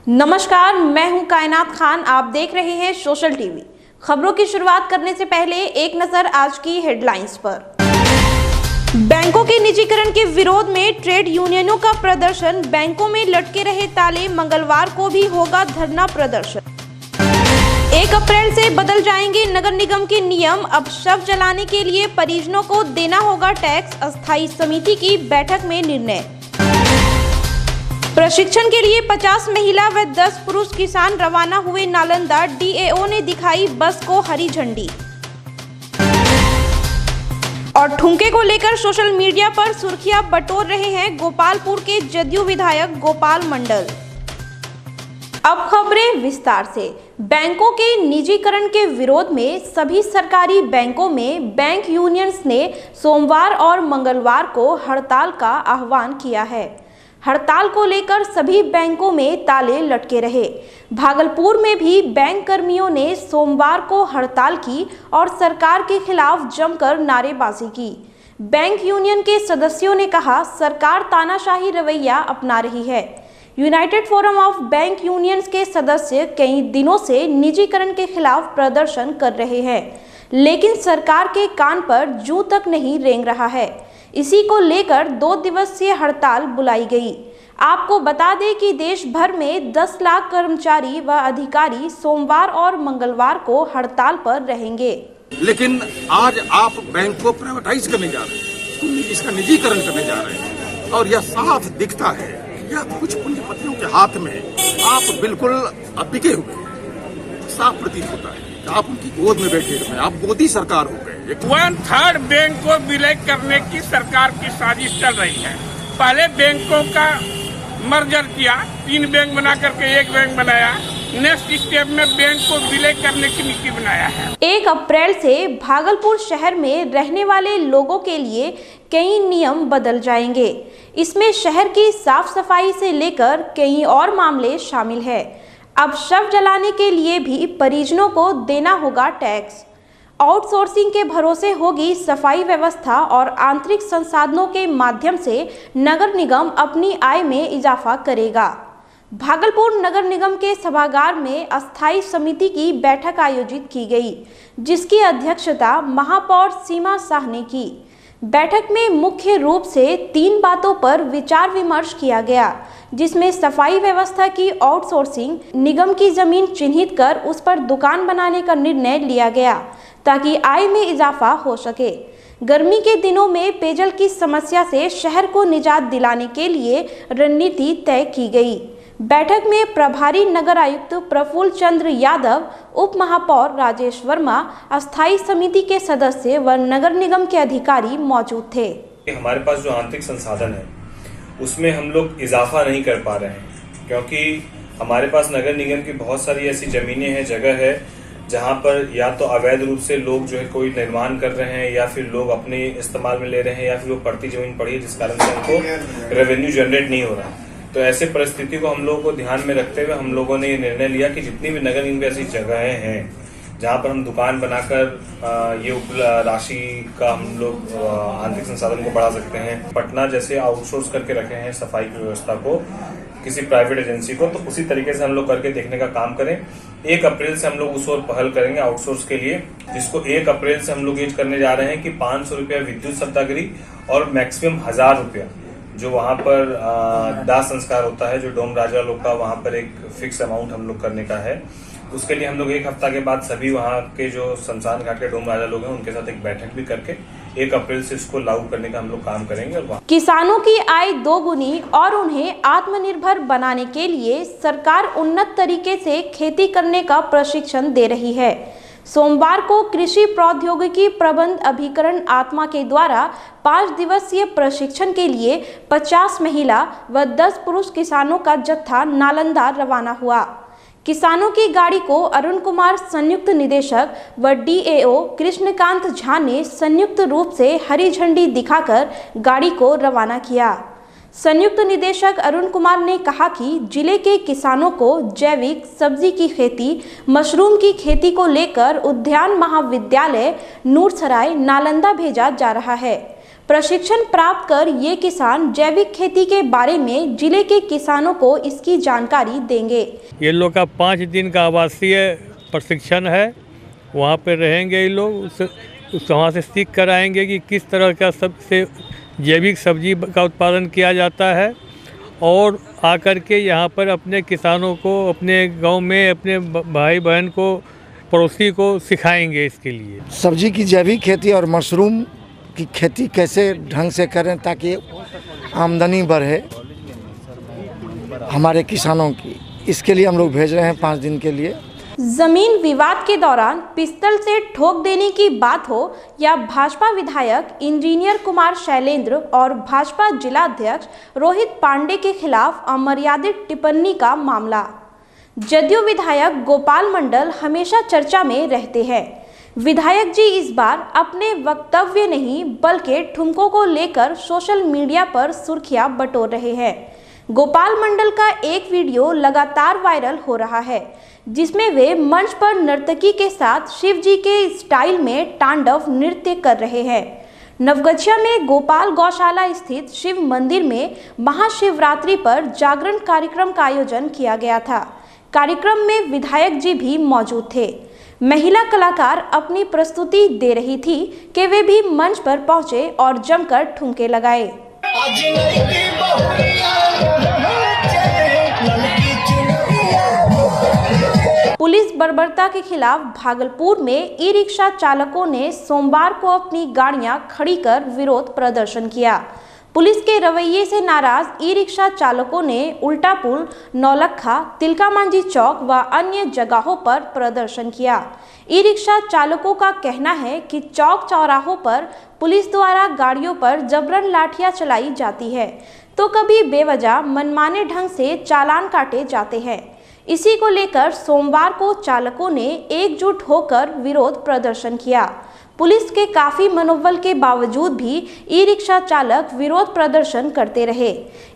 नमस्कार, मैं हूं कायनात खान। आप देख रहे हैं सोशल टीवी। खबरों की शुरुआत करने से पहले एक नजर आज की हेडलाइंस पर। बैंकों के निजीकरण के विरोध में ट्रेड यूनियनों का प्रदर्शन। बैंकों में लटके रहे ताले, मंगलवार को भी होगा धरना प्रदर्शन। 1 अप्रैल से बदल जाएंगे नगर निगम के नियम। अब शव जलाने के लिए परिजनों को देना होगा टैक्स। अस्थायी समिति की बैठक में निर्णय। प्रशिक्षण के लिए 50 महिला व 10 पुरुष किसान रवाना हुए नालंदा। डीएओ ने दिखाई बस को हरी झंडी। और ठुमके को लेकर सोशल मीडिया पर सुर्खियां बटोर रहे हैं गोपालपुर के जदयू विधायक गोपाल मंडल। अब खबरें विस्तार से। बैंकों के निजीकरण के विरोध में सभी सरकारी बैंकों में बैंक यूनियंस ने सोमवार और मंगलवार को हड़ताल का आह्वान किया है। हड़ताल को लेकर सभी बैंकों में ताले लटके रहे। भागलपुर में भी बैंक कर्मियों ने सोमवार को हड़ताल की और सरकार के खिलाफ जमकर नारेबाजी की। बैंक यूनियन के सदस्यों ने कहा, सरकार तानाशाही रवैया अपना रही है। United forum of bank unions के सदस्य कई दिनों से निजीकरण के खिलाफ प्रदर्शन कर रहे हैं, लेकिन सरकार के कान पर जूं तक नहीं रेंग रहा है। इसी को लेकर 2 दिवसीय हड़ताल बुलाई गई। आपको बता दें कि देश भर में 10 लाख कर्मचारी व अधिकारी सोमवार और मंगलवार को हड़ताल पर रहेंगे। लेकिन आज आप बैंक को प्राइवेटाइज करने जा रहे हैं, इसका निजीकरण करने जा रहे हैं और यह साफ दिखता है या कुछ पूंजीपतियों के हाथ में आप बिल्कुल बिके हुए साफ प्रतीत होता है। आप उनकी गोद में बैठे हुए, आप मोदी सरकार हो गए। 1/3 बैंक को विलय करने की सरकार की साजिश चल रही है। पहले बैंकों का मर्जर किया, 3 बैंक बना करके 1 बैंक बनाया। नेक्स्ट स्टेप में बैंक को विलय करने की नीति बनाया है। 1 अप्रैल से भागलपुर शहर में रहने वाले लोगों के लिए कई नियम बदल जाएंगे। इसमें शहर की साफ सफाई से लेकर कई और मामले शामिल है। अब शव जलाने के लिए भी परिजनों को देना होगा टैक्स। आउटसोर्सिंग के भरोसे होगी सफाई व्यवस्था और आंतरिक संसाधनों के माध्यम से नगर निगम अपनी आय में इजाफा करेगा। भागलपुर नगर निगम के सभागार में अस्थायी समिति की बैठक आयोजित की गई, जिसकी अध्यक्षता महापौर सीमा शाह ने की। बैठक में मुख्य रूप से 3 बातों पर विचार विमर्श किया गया, जिसमें सफाई व्यवस्था की आउटसोर्सिंग, निगम की जमीन चिन्हित कर उस पर दुकान बनाने का निर्णय लिया गया ताकि आय में इजाफा हो सके। गर्मी के दिनों में पेयजल की समस्या से शहर को निजात दिलाने के लिए रणनीति तय की गई। बैठक में प्रभारी नगर आयुक्त प्रफुल्ल चंद्र यादव, उप महापौर राजेश वर्मा, अस्थायी समिति के सदस्य व नगर निगम के अधिकारी मौजूद थे। हमारे पास जो आंतरिक संसाधन है उसमें हम लोग इजाफा नहीं कर पा रहे हैं, क्योंकि हमारे पास नगर निगम की बहुत सारी ऐसी जमीनें हैं, जगह है जहां पर या तो अवैध रूप से लोग जो है कोई निर्माण कर रहे हैं या फिर लोग अपने इस्तेमाल में ले रहे हैं या फिर वो पड़ती जमीन पड़ी है, जिस कारण से उनको रेवेन्यू जनरेट नहीं हो रहा। तो ऐसे परिस्थिति को हम लोगों को ध्यान में रखते हुए हम लोगों ने ये निर्णय लिया कि जितनी भी नगर निगम ऐसी जगहें हैं जहां पर हम दुकान बनाकर ये राशि का हम लोग आंतरिक संसाधन को बढ़ा सकते हैं। पटना जैसे आउटसोर्स करके रखे हैं सफाई की व्यवस्था को किसी प्राइवेट एजेंसी को, तो उसी तरीके से हम लोग करके देखने का काम करें। 1 अप्रैल से हम लोग उस ओर पहल करेंगे आउटसोर्स के लिए, जिसको 1 अप्रैल से हम लोग ये करने जा रहे हैं कि 500 रुपया विद्युत सत्याग्रह और मैक्सिमम 1000 रुपया जो वहां पर दाह संस्कार होता है, जो डोम राजा लोग का वहां पर एक फिक्स अमाउंट हम लोग करने का है। उसके लिए हम लोग 1 हफ्ता के बाद सभी वहां के जो शमशान घाट के डोम राजा लोग हैं उनके साथ एक बैठक भी करके 1 अप्रैल से इसको लागू करने का हम लोग काम करेंगे। और किसानों की आय दोगुनी और उन्हें आत्मनिर्भर बनाने के लिए सरकार उन्नत तरीके से खेती करने का प्रशिक्षण दे रही है। सोमवार को कृषि प्रौद्योगिकी प्रबंध अभिकरण आत्मा के द्वारा 5 दिवसीय प्रशिक्षण के लिए 50 महिला व 10 पुरुष किसानों का जत्था नालंदा रवाना हुआ। किसानों की गाड़ी को अरुण कुमार संयुक्त निदेशक व डीएओ कृष्णकांत झा ने संयुक्त रूप से हरी झंडी दिखाकर गाड़ी को रवाना किया। संयुक्त निदेशक अरुण कुमार ने कहा कि जिले के किसानों को जैविक सब्जी की खेती, मशरूम की खेती को लेकर उद्यान महाविद्यालय नूरसराय नालंदा भेजा जा रहा है। प्रशिक्षण प्राप्त कर ये किसान जैविक खेती के बारे में जिले के किसानों को इसकी जानकारी देंगे। ये लोग का 5 दिन का आवासीय प्रशिक्षण है, वहाँ पे रहेंगे ये लोग, वहाँ से सीख कर आएंगे कि किस तरह का सबसे जैविक सब्जी का उत्पादन किया जाता है और आकर के यहाँ पर अपने किसानों को, अपने गांव में अपने भाई बहन को, पड़ोसी को सिखाएंगे इसके लिए। सब्जी की जैविक खेती और मशरूम की खेती कैसे ढंग से करें ताकि आमदनी बढ़े हमारे किसानों की, इसके लिए हम लोग भेज रहे हैं 5 दिन के लिए। जमीन विवाद के दौरान पिस्तल से ठोक देने की बात हो या भाजपा विधायक इंजीनियर कुमार शैलेंद्र और भाजपा जिलाध्यक्ष रोहित पांडे के खिलाफ अमर्यादित टिप्पणी का मामला, जदयू विधायक गोपाल मंडल हमेशा चर्चा में रहते हैं। विधायक जी इस बार अपने वक्तव्य नहीं बल्कि ठुमकों को लेकर सोशल मीडिया पर सुर्खियां बटोर रहे हैं। गोपाल मंडल का एक वीडियो लगातार वायरल हो रहा है जिसमें वे मंच पर नर्तकी के साथ शिव जी के स्टाइल में तांडव नृत्य कर रहे हैं। नवगछिया में गोपाल गौशाला स्थित शिव मंदिर में महाशिवरात्रि पर जागरण कार्यक्रम का आयोजन किया गया था। कार्यक्रम में विधायक जी भी मौजूद थे। महिला कलाकार अपनी प्रस्तुति दे रही थी कि वे भी मंच पर पहुंचे और जमकर ठुमके लगाए। पुलिस बर्बरता के खिलाफ भागलपुर में ई रिक्शा चालकों ने सोमवार को अपनी गाड़ियां खड़ी कर विरोध प्रदर्शन किया। पुलिस के रवैये से नाराज ई रिक्शा चालकों ने उल्टा पुल, नौलखा, तिलका मांझी चौक व अन्य जगहों पर प्रदर्शन किया। ई रिक्शा चालकों का कहना है कि चौक चौराहों पर पुलिस द्वारा गाड़ियों पर जबरन लाठियां चलाई जाती है तो कभी बेवजह मनमाने ढंग से चालान काटे जाते हैं। इसी को लेकर सोमवार को चालकों ने एकजुट होकर विरोध प्रदर्शन किया। पुलिस के काफी मनोबल के बावजूद भी ई रिक्शा चालक विरोध प्रदर्शन करते रहे।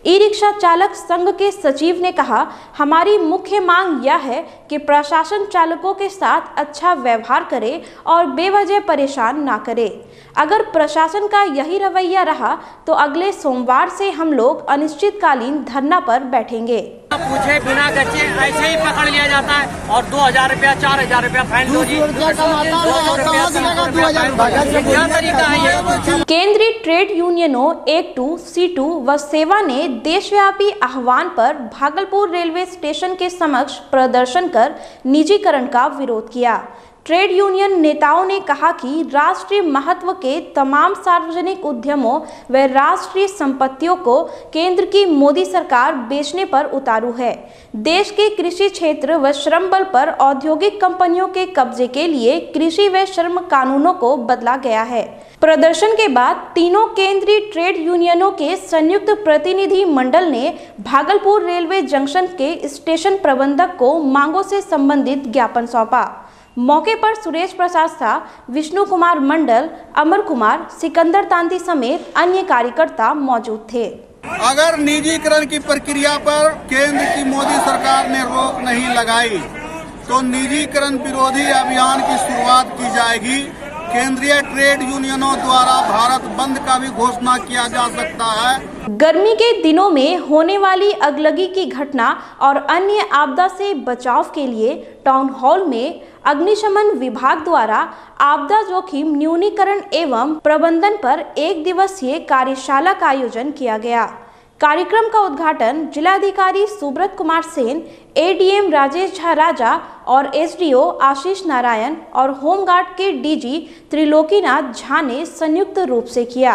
ई रिक्शा चालक संघ के सचिव ने कहा, हमारी मुख्य मांग यह है कि प्रशासन चालकों के साथ अच्छा व्यवहार करे और बेवजह परेशान ना करे। अगर प्रशासन का यही रवैया रहा तो अगले सोमवार से हम लोग अनिश्चितकालीन धरना पर बैठेंगे। पूछे बिना गच्चे ऐसे ही पकड़ लिया जाता है और 2000 रुपया 4000 रुपया फाइन दो जी, 200 रुपया 300 रुपया, क्या तरीका है ये? केंद्रीय ट्रेड यूनियनों एक2, C2 व सेवा ने देशव्यापी आह्वान पर भागलपुर रेलवे स्टेशन के समक्ष प्रदर्शन कर निजीकरण का विरोध किया। ट्रेड यूनियन नेताओं ने कहा कि राष्ट्रीय महत्व के तमाम सार्वजनिक उद्यमों व राष्ट्रीय संपत्तियों को केंद्र की मोदी सरकार बेचने पर उतारू है। देश के कृषि क्षेत्र व श्रम बल पर औद्योगिक कंपनियों के कब्जे के लिए कृषि व श्रम कानूनों को बदला गया है। प्रदर्शन के बाद तीनों केंद्रीय ट्रेड यूनियनों के संयुक्त प्रतिनिधि मंडल ने भागलपुर रेलवे जंक्शन के स्टेशन प्रबंधक को मांगों से संबंधित ज्ञापन सौंपा। मौके पर सुरेश प्रसाद शाह, विष्णु कुमार मंडल, अमर कुमार, सिकंदर तांती समेत अन्य कार्यकर्ता मौजूद थे। अगर निजीकरण की प्रक्रिया पर केंद्र की मोदी सरकार ने रोक नहीं लगाई तो निजीकरण विरोधी अभियान की शुरुआत की जाएगी। केंद्रीय ट्रेड यूनियनों द्वारा भारत बंद का भी घोषणा किया जा सकता है। गर्मी के दिनों में होने वाली अगलगी की घटना और अन्य आपदा से बचाव के लिए टाउन हॉल में अग्निशमन विभाग द्वारा आपदा जोखिम न्यूनीकरण एवं प्रबंधन पर 1 दिवसीय कार्यशाला का आयोजन किया गया। कार्यक्रम का उद्घाटन जिलाधिकारी सुब्रत कुमार सेन, एडीएम राजेश झा राजा और एसडीओ आशीष नारायण और होमगार्ड के डीजी त्रिलोकीनाथ झा ने संयुक्त रूप से किया।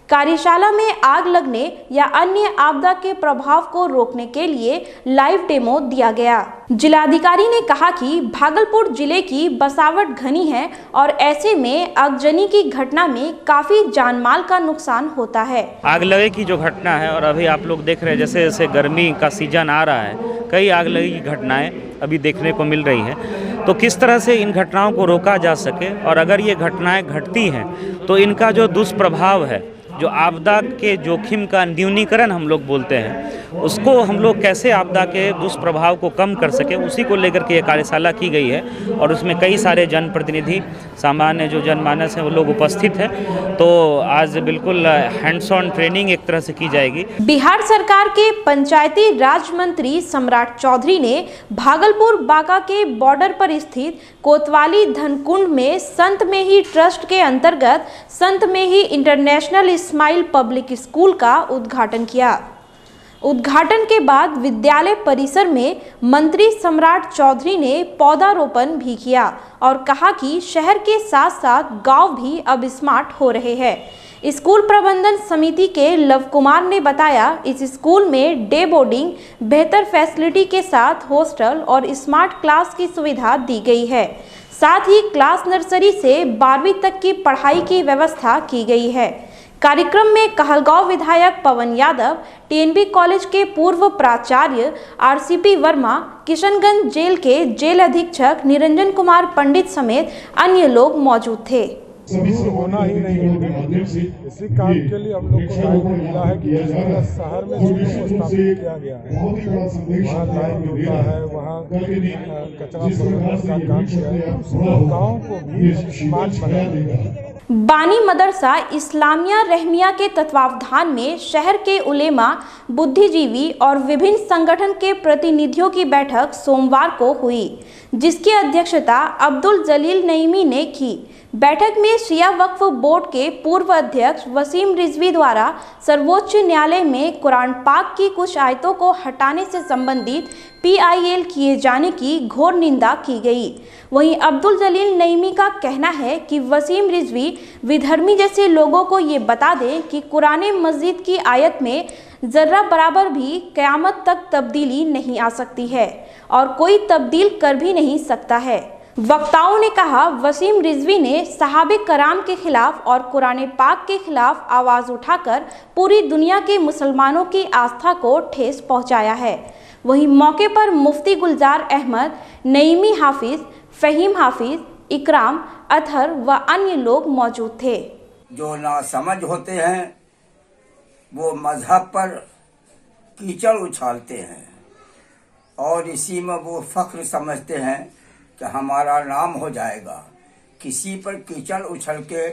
कार्यशाला में आग लगने या अन्य आपदा के प्रभाव को रोकने के लिए लाइव डेमो दिया गया। जिलाधिकारी ने कहा कि भागलपुर जिले की बसावट घनी है और ऐसे में आगजनी की घटना में काफी जानमाल का नुकसान होता है। आग लगे की जो घटना है और अभी आप लोग देख रहे हैं जैसे जैसे गर्मी का सीजन आ रहा है, कई आग लगी की घटनाएं अभी देखने को मिल रही हैं। तो किस तरह से इन घटनाओं को रोका जा सके और अगर ये घटनाएं घटती हैं तो इनका जो दुष्प्रभाव है जो आपदा के जोखिम का न्यूनीकरण हम लोग बोलते हैं, उसको हम लोग कैसे आपदा के दुष्प्रभाव को कम कर सके, उसी को लेकर के ये कार्यशाला की गई है। और उसमें कई सारे जनप्रतिनिधि, सामान्य जो जनमानस हैं वो लोग उपस्थित हैं। तो आज बिल्कुल हैंड्स ऑन ट्रेनिंग एक तरह से की जाएगी। बिहार सरकार के पंचायती राज मंत्री सम्राट चौधरी ने भागलपुर बांका के बॉर्डर पर स्थित कोतवाली धनकुंड में संत मेही ट्रस्ट के अंतर्गत संत मेही इंटरनेशनल स्माइल पब्लिक स्कूल का उद्घाटन किया। उद्घाटन के बाद विद्यालय परिसर में मंत्री सम्राट चौधरी ने पौधारोपण भी किया और कहा कि शहर के साथ साथ गांव भी अब स्मार्ट हो रहे हैं। स्कूल प्रबंधन समिति के लव कुमार ने बताया, इस स्कूल में डे बोर्डिंग, बेहतर फैसिलिटी के साथ हॉस्टल और स्मार्ट क्लास की सुविधा दी गई है। साथ ही क्लास नर्सरी से 12वीं तक की पढ़ाई की व्यवस्था की गई है। कार्यक्रम में कहलगांव विधायक पवन यादव, टीएनबी कॉलेज के पूर्व प्राचार्य आरसीपी वर्मा, किशनगंज जेल के जेल अधीक्षक निरंजन कुमार पंडित समेत अन्य लोग मौजूद थे। होना ही नहीं है। इसी काम के लिए हम लोग को दायित्व मिला है कि जिस तरह शहर में स्कूलों को स्थापित किया गया है, वहाँ लाइन होता है, वहाँ कचरा प्रबंधन का काम किया है, गाँव को भी स्मार्ट बनाया। बानी मदरसा इस्लामिया रहमिया के तत्वावधान में शहर के उलेमा, बुद्धिजीवी और विभिन्न संगठन के प्रतिनिधियों की बैठक सोमवार को हुई, जिसकी अध्यक्षता अब्दुल जलील नईमी ने की। बैठक में शिया वक्फ बोर्ड के पूर्व अध्यक्ष वसीम रिजवी द्वारा सर्वोच्च न्यायालय में कुरान पाक की कुछ आयतों को हटाने से संबंधित PIL किए जाने की घोर निंदा की गई। वहीं अब्दुल जलील नईमी का कहना है कि वसीम रिजवी विधर्मी जैसे लोगों को ये बता दें कि कुरान मस्जिद की आयत में जर्रा बराबर भी क़यामत तक तब्दीली नहीं आ सकती है और कोई तब्दील कर भी नहीं सकता है। वक्ताओं ने कहा, वसीम रिजवी ने सहाबे कराम के खिलाफ और कुरान पाक के खिलाफ आवाज़ उठाकर पूरी दुनिया के मुसलमानों की आस्था को ठेस पहुंचाया है। वहीं मौके पर मुफ्ती गुलजार अहमद, नईमी हाफिज, फ़हीम हाफिज, इकराम, अतहर व अन्य लोग मौजूद थे। जो नासमझ होते हैं वो मजहब पर कीचड़ उछालते हैं और इसी में वो फख्र समझते हैं कि हमारा नाम हो जाएगा। किसी पर कीचड़ उछल के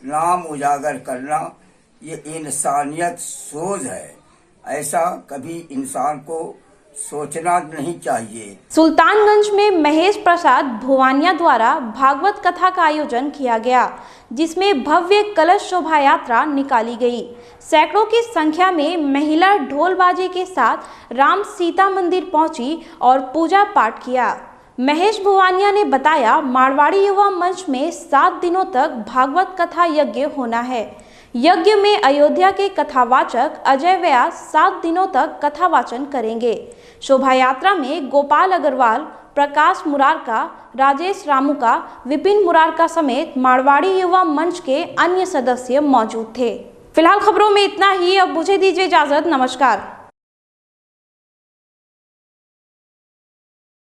नाम उजागर करना ये इंसानियत सोच है। ऐसा कभी इंसान को सोचना नहीं चाहिए। सुल्तानगंज में महेश प्रसाद भुवानिया द्वारा भागवत कथा का आयोजन किया गया, जिसमें भव्य कलश शोभा यात्रा निकाली गई। सैकड़ों की संख्या में महिला ढोल बाजे के साथ राम सीता मंदिर पहुंची और पूजा पाठ किया। महेश भुवानिया ने बताया, मारवाड़ी युवा मंच में 7 दिनों तक भागवत कथा यज्ञ होना है। यज्ञ में अयोध्या के कथावाचक अजय व्यास 7 दिनों तक कथा वाचन करेंगे। शोभा यात्रा में गोपाल अग्रवाल, प्रकाश मुरारका, राजेश रामुका, विपिन मुरारका समेत मारवाड़ी युवा मंच के अन्य सदस्य मौजूद थे। फिलहाल खबरों में इतना ही। अब मुझे दीजिए इजाजत। नमस्कार।